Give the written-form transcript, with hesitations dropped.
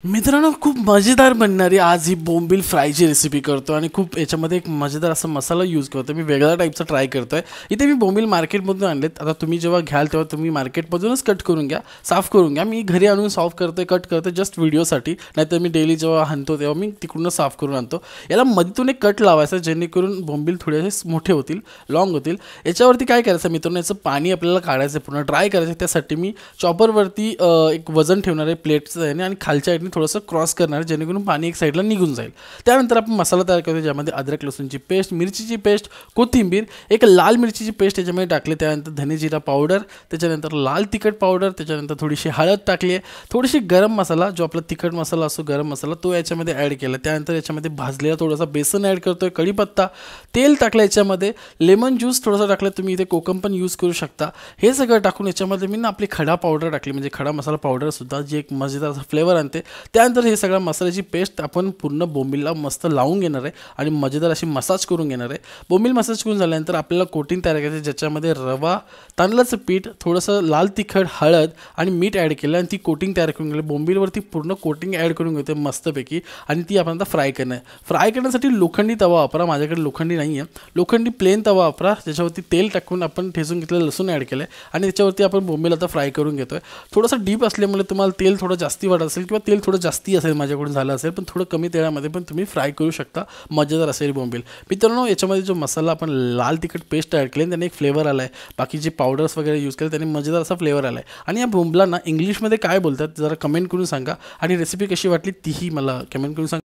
मित्रांनो, खूप मजेदार बनणारी आज ही बोंबील फ्रायची रेसिपी करतो आणि खूप याच्यामध्ये एक मजेदार असा मसाला यूज करतो. मी वेगळ्या टाईपचा ट्राय करतोय. इथे मी बोंबील मार्केटमधून आणलेत. आता तुम्ही जेव्हा घ्याल तेव्हा तुम्ही मार्केटमधूनच कट करून घ्या, साफ करून घ्या. मी घरी आणून साफ करतोय, कट करतोय जस्ट व्हिडिओसाठी. नाहीतर मी डेली जेव्हा आणतो तेव्हा मी तिकडूनच साफ करून आणतो. याला मधून एक कट लावायचा जेणेकरून बोंबील थोडेसे मोठे होतील, लॉंग होतील. याच्यावरती काय करायचं मित्रांनो, याचं पाणी आपल्याला काढायचं, पूर्ण ड्राय करायचं. त्यासाठी मी चॉपरवरती एक वजन ठेवणार आहे प्लेटचं आहे आणि खालच्या साईडने थोडंसं क्रॉस करणार जेणेकरून पाणी एक साईडला निघून जाईल. त्यानंतर आपण मसाला तयार करतो, ज्यामध्ये अद्रक लसूणची पेस्ट, मिरचीची पेस्ट, कोथिंबीर, एक लाल मिरचीची पेस्ट याच्यामध्ये टाकली. त्यानंतर धने जिरा पावडर, त्याच्यानंतर लाल तिखट पावडर, त्याच्यानंतर थोडीशी हळद टाकली आहे, थोडीशी गरम मसाला, जो आपला तिखट मसाला असतो गरम मसाला, तो याच्यामध्ये ॲड केला. त्यानंतर याच्यामध्ये भाजलेला थोडासा बेसन ॲड करतोय, कढीपत्ता, तेल टाकलं, याच्यामध्ये लेमन ज्यूस थोडासा टाकला. तुम्ही इथे कोकम पण यूज करू शकता. हे सगळं टाकून याच्यामध्ये मी ना आपली खडा पावडर टाकली, म्हणजे खडा मसाला पावडर सुद्धा, जी एक मजेदार असा फ्लेवर आणते. त्यानंतर हे सगळं मसाल्याची पेस्ट आपण पूर्ण बोंबीलला मस्त लावून घेणार आहे आणि मजेदार अशी मसाज करून घेणार आहे. बोंबील मसाज करून झाल्यानंतर आपल्याला कोटिंग तयार करायचं, ज्याच्यामध्ये रवा, तांदळाचं पीठ, थोडंसं लाल तिखट, हळद आणि मीठ ॲड केलं आणि ती कोटिंग तयार करून घेतली. बोंबीलवरती पूर्ण कोटिंग ॲड करून घेते मस्तपैकी आणि ती आपण आता फ्राय करणार. फ्राय करण्यासाठी लोखंडी तवा वापरा. माझ्याकडे लोखंडी नाही आहे, लोखंडी प्लेन तवा वापरा, ज्याच्यावरती तेल टाकून आपण ठेचून घेतलेलं लसूण ॲड केलं आहे आणि त्याच्यावरती आपण बोंबील आता फ्राय करून घेतो आहे. थोडंसं डीप असल्यामुळे तुम्हाला तेल थोडं जास्ती वाटत असेल किंवा तेल थोडं जास्ती असेल, माझ्याकडून झालं असेल, पण थोडं कमी तेलामध्ये पण तुम्ही फ्राय करू शकता. मजेदार असेल बोंबील. मित्रांनो, याच्यामध्ये जो मसाला आपण लाल तिखट पेस्ट ॲड केली त्याने एक फ्लेवर आला आहे. बाकीचे पावडर्स वगैरे यूज केले त्याने मजेदार असा फ्लेवर आला आहे. आणि या बोंबलांना इंग्लिशमध्ये काय बोलतात जरा कमेंट करून सांगा आणि रेसिपी कशी वाटली तीही मला कमेंट करून सांगा.